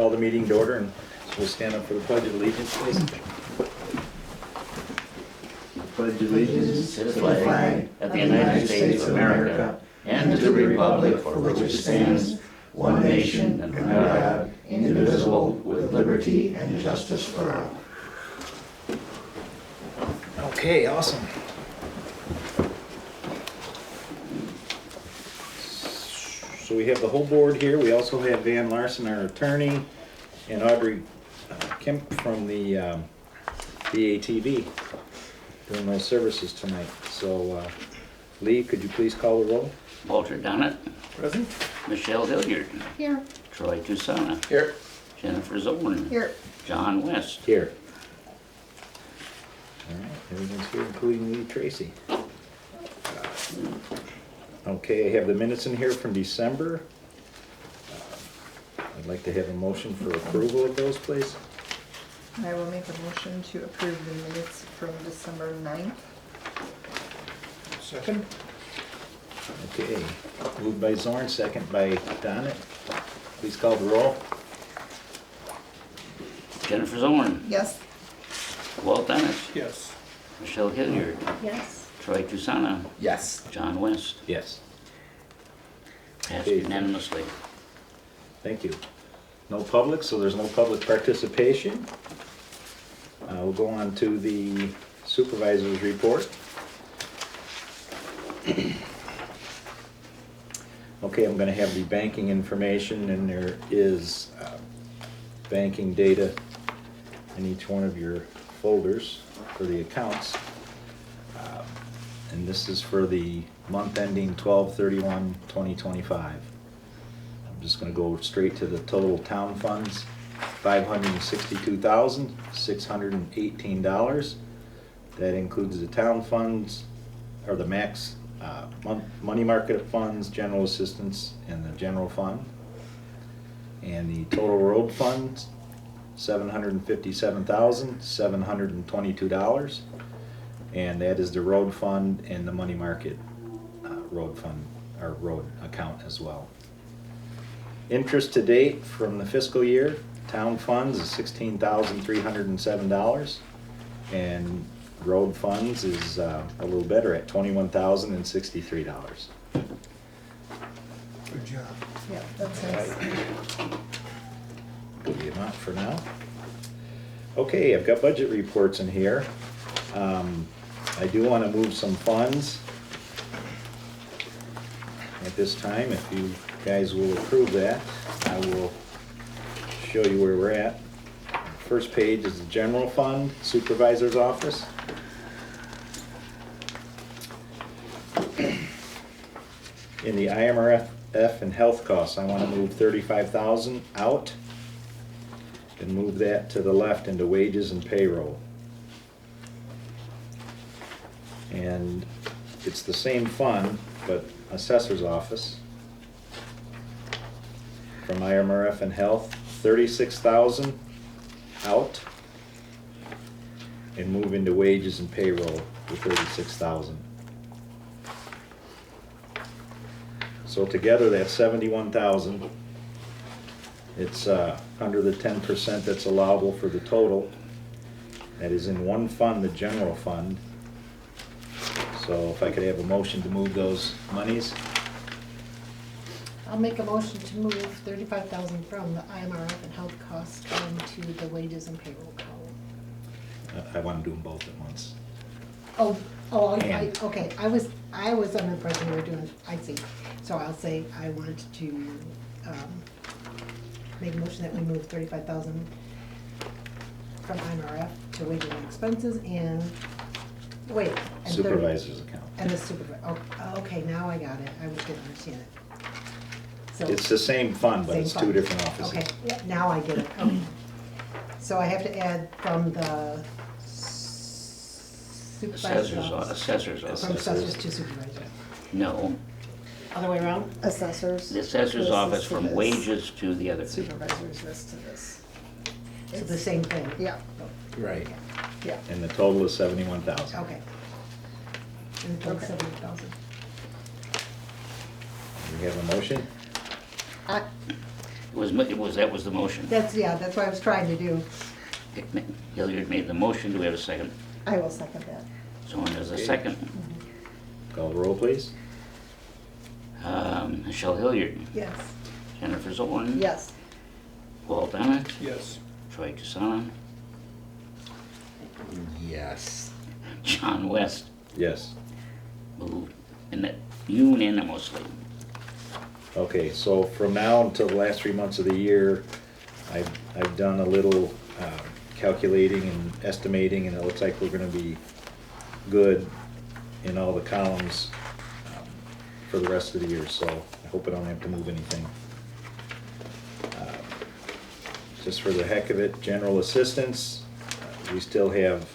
call the meeting to order, and we'll stand up for the Pledge of Allegiance, please. Pledge allegiance to the flag of the United States of America and to the republic for which it stands, one nation under God, indivisible, with liberty and justice for all. Okay, awesome. So we have the whole board here. We also have Van Larson, our attorney, and Audrey Kemp from the BATV doing those services tonight. So Lee, could you please call the roll? Walter Donnett. Present. Michelle Hilliard. Here. Troy Tusana. Here. Jennifer Zollman. Here. John West. Here. All right, everyone's here, including Lee Tracy. Okay, I have the minutes in here from December. I'd like to have a motion for approval of those, please. I will make a motion to approve the minutes from December 9th. Second? Okay, moved by Zorn, second by Donnett. Please call the roll. Jennifer Zollman. Yes. Walt Donnett. Yes. Michelle Hilliard. Yes. Troy Tusana. Yes. John West. Yes. Passed Okay. unanimously. Thank you. No public, so there's no public participation. We'll go on to the supervisor's report. Okay, I'm gonna have the banking information, and there is banking data in each one of your folders for the accounts. And this is for the month ending 12/31/2025. I'm just gonna go straight to the total town funds, $562,618. That includes the town funds, or the max money market funds, general assistance, and the general fund. And the total road funds, $757,722. And that is the road fund and the money market road fund, or road account as well. Interest to date from the fiscal year, town funds is $16,307, and road funds is a little better at $21,063. Good job. Yeah, that's nice. Good the amount for now. Okay, I've got budget reports in here. I do want to move some funds at this time. If you guys will approve that, I will show you where we're at. First page is the general fund, supervisor's office. In the IMRF and health costs, I want to move 35,000 out and move that to the left into wages and payroll. And it's the same fund, but assessor's office. From IMRF and health, 36,000 out and move into wages and payroll with 36,000. So together that's 71,000. It's under the 10% that's allowable for the total. That is in one fund, the general fund. So if I could have a motion to move those monies. I'll make a motion to move 35,000 from the IMRF and health costs into the wages and payroll column. I want to do them both at once. And- Okay, I was under the impression we were doing, I see. So I'll say I want to make a motion that we move 35,000 from IMRF to wages and expenses and, wait. and 30 Supervisor's account. And the supervisor, okay, now I got it, I didn't understand it. So- It's the same fund, but Same it's two fund. different offices. Okay, yeah, now I get it, okay. So I have to add from the supervisor's office. Assessor's office. From assessors to supervisor. No, Other way around? Assessors. the assessor's This office is to from this. wages to the other. Supervisors this to this. So the same thing? Yeah, Right. yeah. And the total is 71,000. Okay. And total Okay. 70,000. We have a motion? I That was the motion. That's what I was trying to do. Hilliard made the motion, do we have a second? I will second that. Someone has a Okay. second. Call the roll, please. Michelle Hilliard, Yes. Jennifer Zorn. Yes. Paul Bennett, Yes. Troy Casana, Yes. John West, Yes. moved unanimously. Okay, so from now until the last 3 months of the year, I've done a little calculating and estimating, and it looks like we're gonna be good in all the columns for the rest of the year, so I hope I don't have to move anything. Just for the heck of it, general assistance, we still have,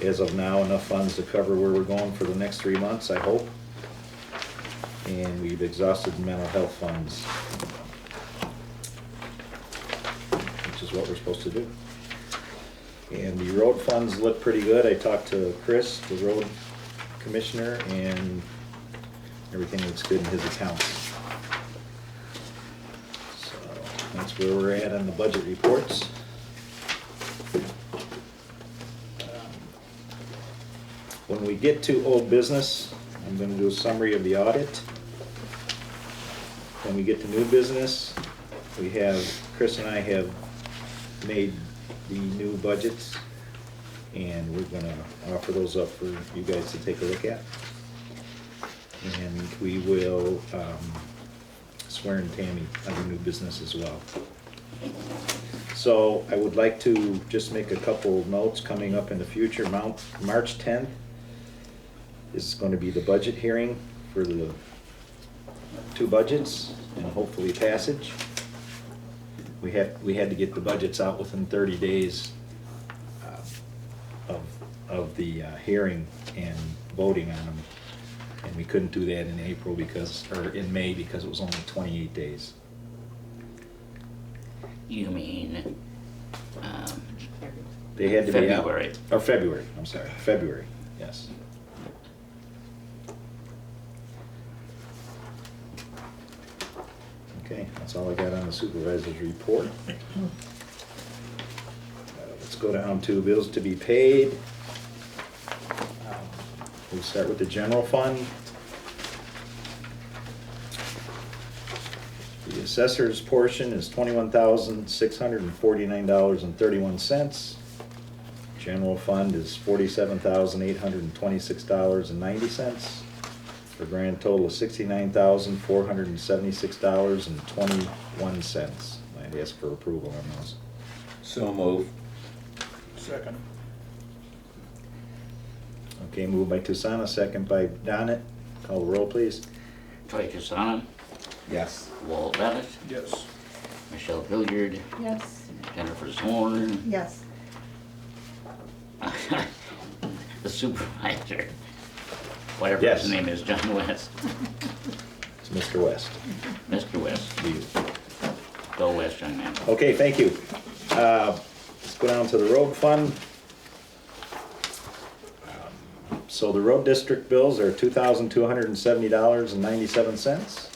as of now, enough funds to cover where we're going for the next 3 months, I hope. And we've exhausted mental health funds, which is what we're supposed to do. And the road funds look pretty good. I talked to Chris, the road commissioner, and everything looks good in his accounts. So that's where we're at on the budget reports. When we get to old business, I'm gonna do a summary of the audit. When we get to new business, we have, Chris and I have made the new budgets, and we're gonna offer those up for you guys to take a look at. And we will swear in Tammy under new business as well. So I would like to just make a couple of notes coming up in the future. March 10th is going to be the budget hearing for the two budgets and hopefully passage. We had to get the budgets out within 30 days of the hearing and voting on them. And we couldn't do that in April or in May because it was only 28 days. You mean, They had to be out. February. Or February, I'm sorry, February, yes. Okay, that's all I got on the supervisor's report. Let's go down to bills to be paid. We'll start with the general fund. The assessor's portion is $21,649.31. General fund is $47,826.90, for a grand total of $69,476.21. I'd ask for approval on those. So move. Second. Okay, moved by Tusana, second by Donnet. Call the roll, please. Troy Casana, Yes. Walt Bennett, Yes. Michelle Hilliard, Yes. Jennifer Zorn, Yes. the supervisor, whatever Yes. his name is, John West. It's Mr. West. Mr. West, You. go West, young man. Okay, thank you. Let's go down to the road fund. So the road district bills are $2,270.97.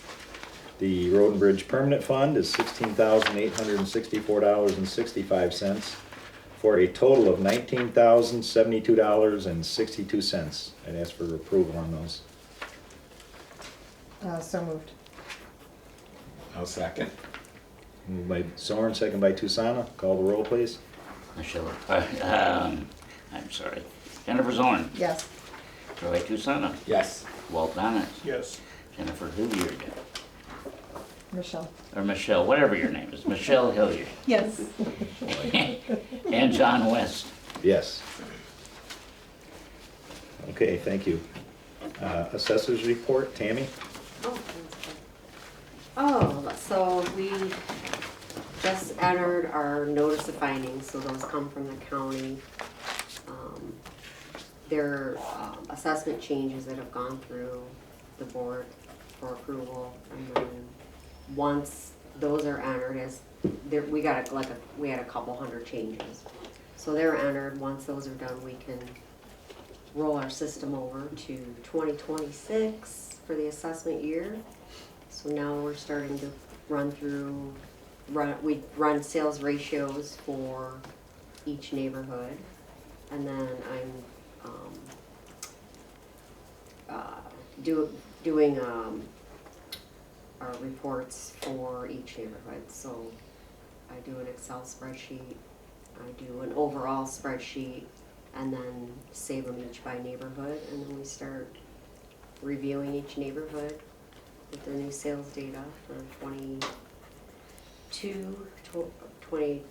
The road and bridge permanent fund is $16,864.65, for a total of $19,072.62. I'd ask for approval on those. So moved. I'll second. Moved by Zorn, second by Tusana. Call the roll, please. Michelle, I'm sorry, Jennifer Zorn, Yes. Troy Casana, Yes. Walt Bennett, Yes. Jennifer Hilliard, Michelle. or Michelle, whatever your name is, Michelle Hilliard, Yes. and John West. Yes. Okay, thank you. Assessors report, Tammy? Oh, so we just entered our notice of findings, so those come from the county. There are assessment changes that have gone through the board for approval, and then once those are entered, we had a couple hundred changes. So they're entered, once those are done, we can roll our system over to 2026 for the assessment year. So now we're starting to we run sales ratios for each neighborhood. And then I'm doing our reports for each neighborhood. So I do an Excel spreadsheet, I do an overall spreadsheet, and then save them each by neighborhood, and then we start reviewing each neighborhood with their new sales data for 23,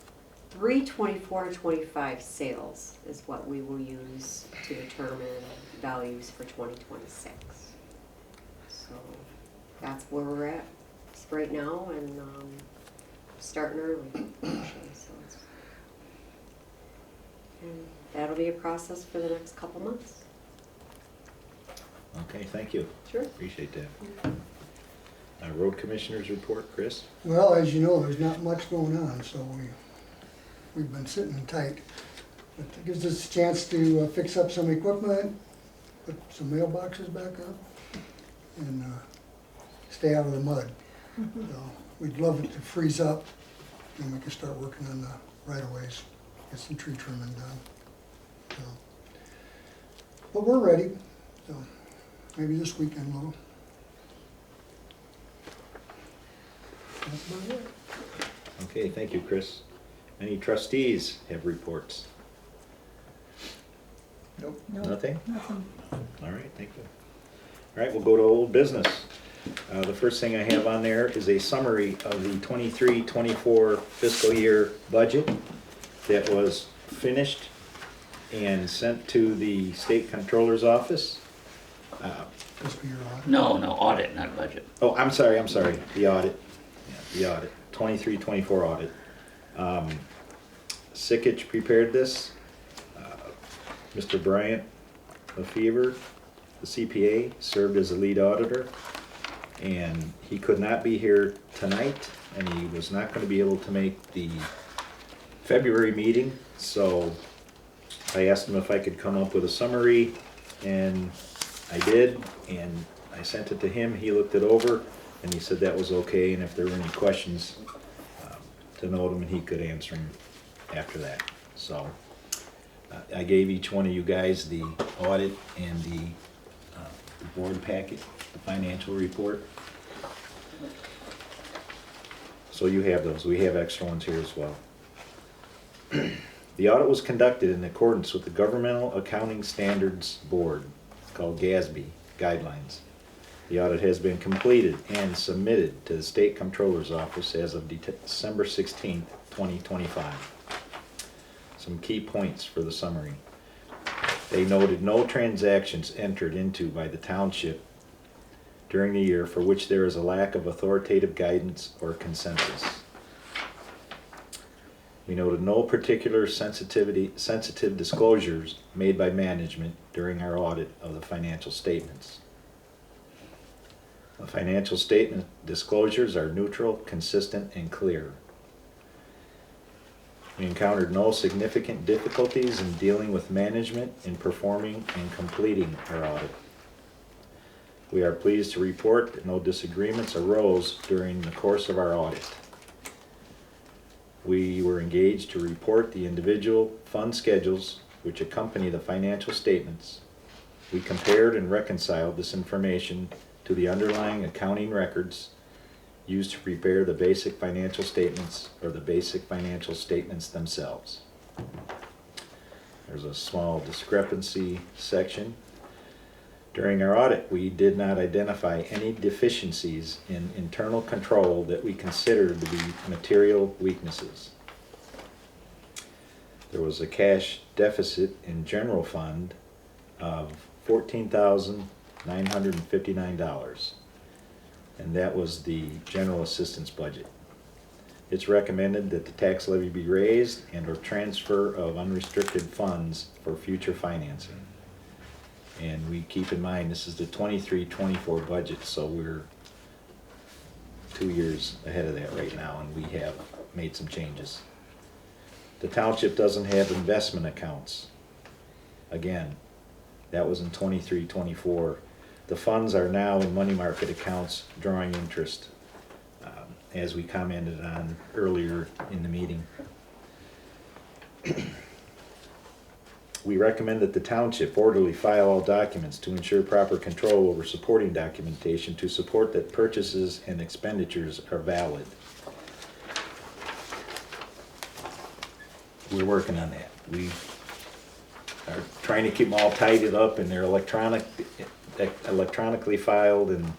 24, and 25 sales is what we will use to determine values for 2026. So that's where we're at right now, and starting early, actually. And that'll be a process for the next couple months. Okay, thank you. Sure. Appreciate that. Road Commissioners report, Chris? Well, as you know, there's not much going on, so we've been sitting tight. But it gives us a chance to fix up some equipment, put some mailboxes back up, and stay out of the mud. So we'd love it to freeze up, and we can start working on the right-of-ways, get some tree trimming done. So, but we're ready, so maybe this weekend, little. That's about it. Okay, thank you, Chris. Any trustees have reports? Nope. Nothing? Nothing. All right, thank you. All right, we'll go to old business. The first thing I have on there is a summary of the 23-24 fiscal year budget that was finished and sent to the state controller's office. Fiscal year audit. No, audit, not budget. Oh, I'm sorry, the audit. Yeah, the audit, 23-24 audit. Sickich prepared this. Mr. Bryant Lefevre, the CPA, served as the lead auditor, and he could not be here tonight, and he was not going to be able to make the February meeting, so I asked him if I could come up with a summary, and I did, and I sent it to him. He looked it over, and he said that was okay, and if there were any questions, to note them, and he could answer them after that. So I gave each one of you guys the audit and the board packet, the financial report. So you have those. We have extra ones here as well. The audit was conducted in accordance with the Governmental Accounting Standards Board, called GASB, guidelines. The audit has been completed and submitted to the State Comptroller's Office as of December 16th, 2025. Some key points for the summary. They noted no transactions entered into by the township during the year for which there is a lack of authoritative guidance or consensus. We noted no particular sensitive disclosures made by management during our audit of the financial statements. The financial statement disclosures are neutral, consistent, and clear. We encountered no significant difficulties in dealing with management in performing and completing our audit. We are pleased to report that no disagreements arose during the course of our audit. We were engaged to report the individual fund schedules which accompany the financial statements. We compared and reconciled this information to the underlying accounting records used to prepare the basic financial statements or the basic financial statements themselves. There's a small discrepancy section. During our audit, we did not identify any deficiencies in internal control that we considered to be material weaknesses. There was a cash deficit in general fund of $14,959, and that was the general assistance budget. It's recommended that the tax levy be raised and or transfer of unrestricted funds for future financing. And we keep in mind, this is the 23-24 budget, so we're 2 years ahead of that right now, and we have made some changes. The township doesn't have investment accounts. Again, that was in 23-24. The funds are now in money market accounts drawing interest. as we commented on earlier in the meeting. We recommend that the township orderly file all documents to ensure proper control over supporting documentation to support that purchases and expenditures are valid. We're working on that. We are trying to keep them all tidied up, and they're electronically filed, and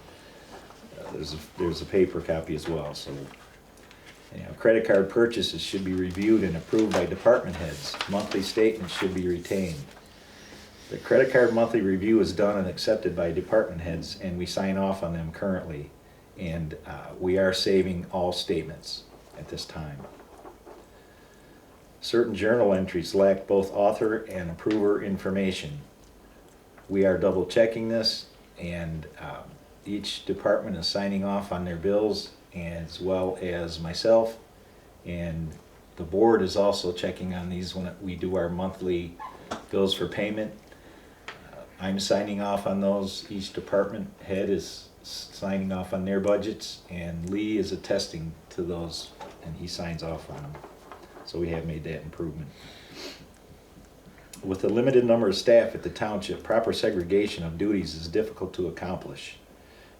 there's a paper copy as well. So, you know, credit card purchases should be reviewed and approved by department heads. Monthly statements should be retained. The credit card monthly review is done and accepted by department heads, and we sign off on them currently. And we are saving all statements at this time. Certain journal entries lack both author and approver information. We are double checking this, and each department is signing off on their bills, as well as myself, and the board is also checking on these when we do our monthly bills for payment. I'm signing off on those. Each department head is signing off on their budgets, and Lee is attesting to those, and he signs off on them. So we have made that improvement. With a limited number of staff at the township, proper segregation of duties is difficult to accomplish.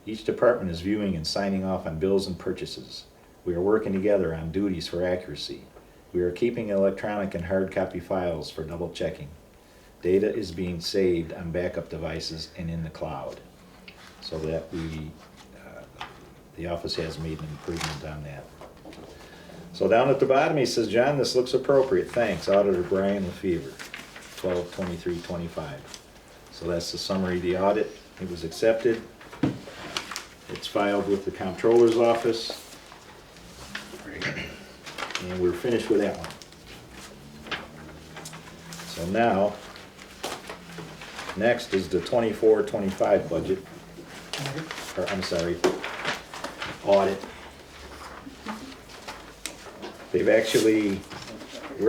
Each department is viewing and signing off on bills and purchases. We are working together on duties for accuracy. We are keeping electronic and hard copy files for double checking. Data is being saved on backup devices and in the cloud. So that the office has made an improvement on that. So down at the bottom he says, John, this looks appropriate. Thanks, Auditor Brian Lefevre, 12/23/25. So that's the summary of the audit. It was accepted. It's filed with the comptroller's office. And we're finished with that one. So now, next is the 24-25 budget. Or, I'm sorry, audit. We're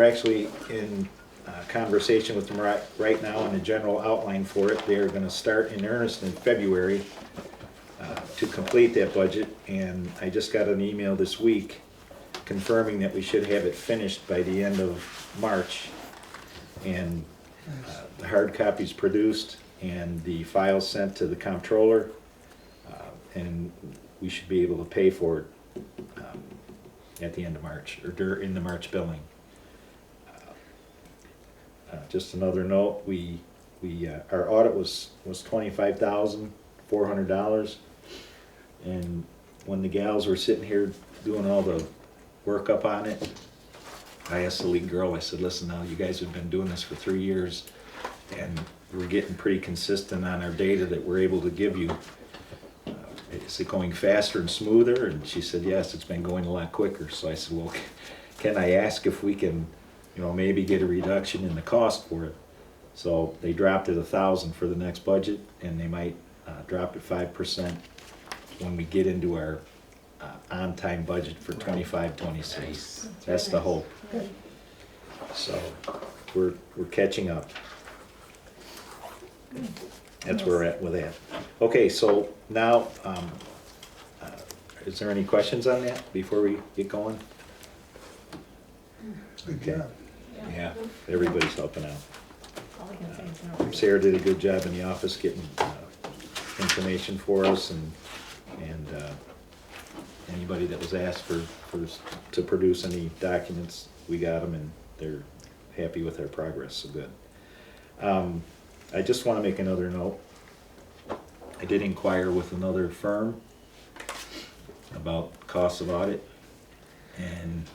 actually in conversation with them right now on the general outline for it. They're gonna start in earnest in February to complete that budget, and I just got an email this week confirming that we should have it finished by the end of March. And the hard copies produced and the files sent to the comptroller, and we should be able to pay for it at the end of March, or in the March billing. Just another note, our audit was $25,400, and when the gals were sitting here doing all the work up on it, I asked the lead girl, I said, listen now, you guys have been doing this for 3 years, and we're getting pretty consistent on our data that we're able to give you. Is it going faster and smoother? And she said, yes, it's been going a lot quicker. So I said, well, can I ask if we can, maybe get a reduction in the cost for it? So they dropped it $1,000 for the next budget, and they might drop it 5% when we get into our on-time budget for 25-26. That's the hope. So we're catching up. That's where we're at with that. Okay, so now, is there any questions on that before we get going? Good job. Yeah, everybody's helping out. All I can say is no. Sarah did a good job in the office getting information for us, and anybody that was asked to produce any documents, we got them, and they're happy with our progress, so good. I just want to make another note. I did inquire with another firm about cost of audit, and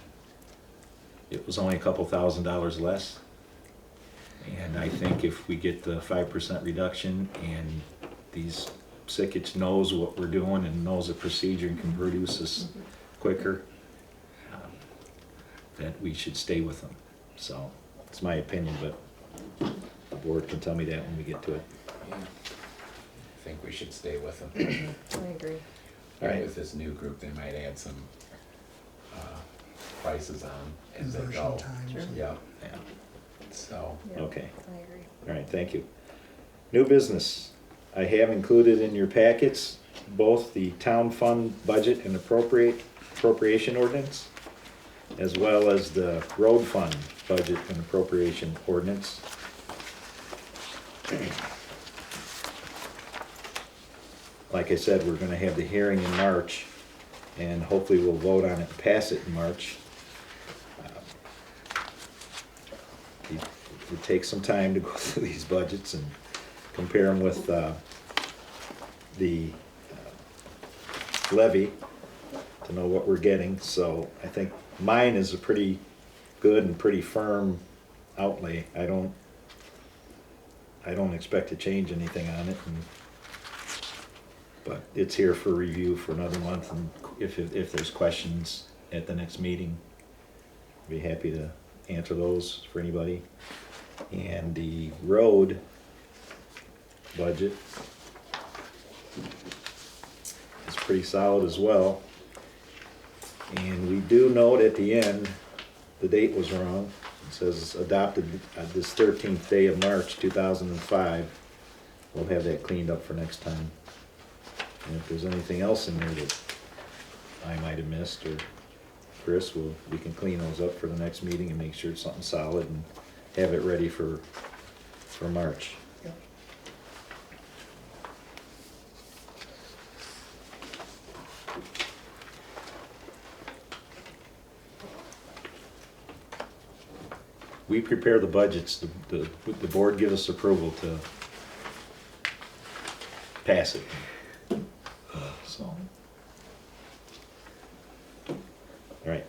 it was only a couple $1,000s less. And I think if we get the 5% reduction, and these Sickich knows what we're doing and knows the procedure and can produce this quicker, that we should stay with them. So it's my opinion, but the board can tell me that when we get to it. Yeah. I think we should stay with them. I agree. All right. With this new group, they might add some prices on as they Conversion go. times. Sure. Yeah, Yeah. so, Yeah, Okay. I agree. All right, thank you. New business. I have included in your packets both the town fund budget and appropriate appropriation ordinance, as well as the road fund budget and appropriation ordinance. Like I said, we're gonna have the hearing in March, and hopefully we'll vote on it and pass it in March. It takes some time to go through these budgets and compare them with the levy to know what we're getting, so I think mine is a pretty good and pretty firm outlay. I don't expect to change anything on it, but it's here for review for another month, and if there's questions at the next meeting, I'd be happy to answer those for anybody. And the road budget is pretty solid as well. And we do note at the end, the date was wrong. It says adopted this 13th day of March 2005. We'll have that cleaned up for next time. And if there's anything else in there that I might have missed, or Chris, we can clean those up for the next meeting and make sure it's something solid and have it ready for March. Yep. We prepare the budgets, the board gives us approval to pass it. So, all right.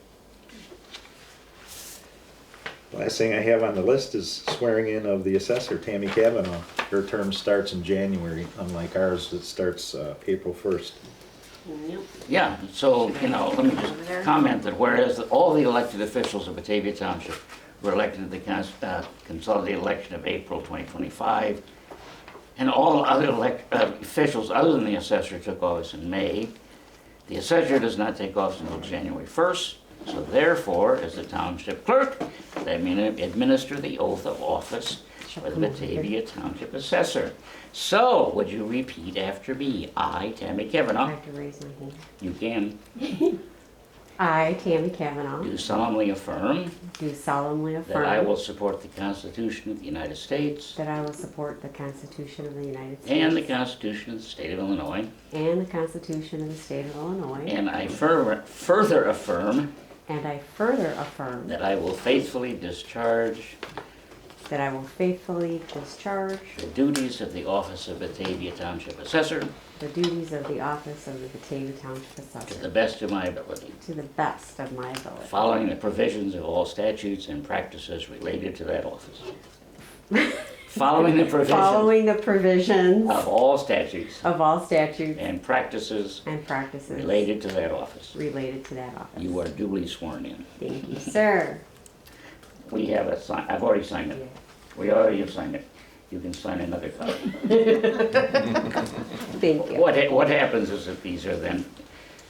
Last thing I have on the list is swearing in of the assessor, Tammy Kavanaugh. Her term starts in January, unlike ours that starts April 1st. Yep. Yeah, so, let me just comment that whereas all the elected officials of Batavia Township were elected in the consolidated election of April 2025, and all other officials other than the assessor took office in May, the assessor does not take office until January 1st, so therefore, as the township clerk, they administer the oath of office for the Batavia Township assessor. So, would you repeat after me? I, Tammy I Kavanaugh, have to raise my hand. you can, I, Tammy Kavanaugh, do solemnly affirm do solemnly that I will affirm support the Constitution of the United States that I will support the Constitution of the United States and the Constitution of the State of Illinois, and the Constitution of the State of Illinois, and I further affirm and I further affirm that I will faithfully discharge that I will faithfully discharge the duties of the office of Batavia Township Assessor the duties of the office of the Batavia Township to the Assessor best of my ability, to the best of my ability. following the provisions of all statutes and practices related to that office. Following the provisions Following the provisions of all statutes of all statutes and practices and practices related to that office. related to that office. You are duly sworn in. Thank you, sir. We have a sign, I've already signed it. We already have signed it. You can sign another copy. Thank you. What happens is that these are then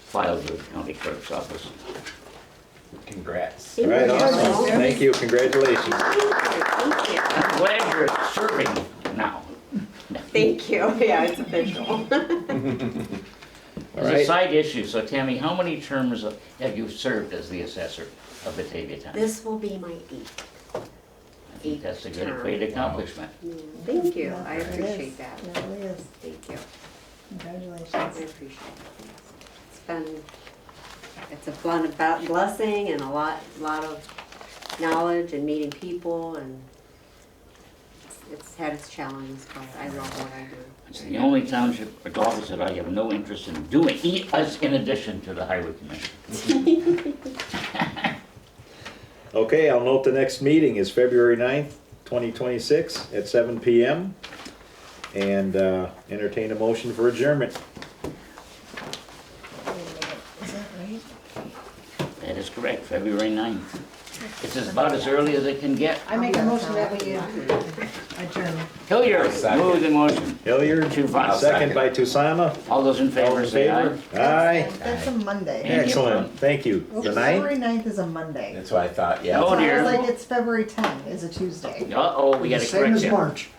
filed with the county clerk's office. Congrats. All right, awesome. Thank you, congratulations. Thank you. I'm glad you're serving now. Thank you. Yeah, it's official. All As a right, side issue, so Tammy, how many terms have you served as the assessor of Batavia Township? This will be my 8th. I think that's a term. great accomplishment. Thank you. Yeah, I it appreciate is. that. It really is. Thank you. Congratulations. I appreciate it. It's a blessing and a lot of knowledge and meeting people, and it's had its challenges, but I love what I do. It's the only township office that I have no interest in doing, as in addition to the highway commission. okay, I'll note the next meeting is February 9th, 2026 at 7 PM. And entertain a motion for adjournment. Wait a minute, is that right? That is correct, February 9th. It's about as early as it can get. I make a motion that we adjourn. Hilliard, Second. move the motion. Hilliard, I'll second by Tusama. All those in All favor in say aye. favor? Aye. That's a Monday. And- Excellent, thank you. The ninth? February 9th is a Monday. That's what I thought, yeah. Oh, So I dear. was like, it's February 10th is a Tuesday. Uh-oh, we gotta Same correct as that. March.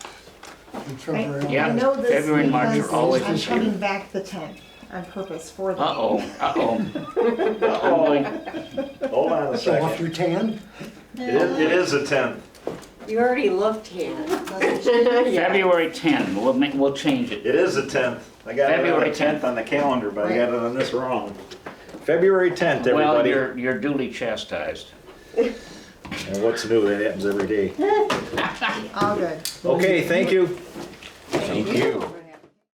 In February. Yeah. I know this February and March are because always I'm the same. coming back the 10th. on purpose for the. Uh-oh, uh-oh. Uh-oh. Hold on a Show off second. your tan? It is a 10th. You already looked here. February 10, we'll change it. It is a 10th. I got it on the February 10th on the calendar, but I got it on this wrong. February 10th, Well, everybody. you're duly chastised. And what's new, that happens every day. All good. Okay, thank you. Thank you.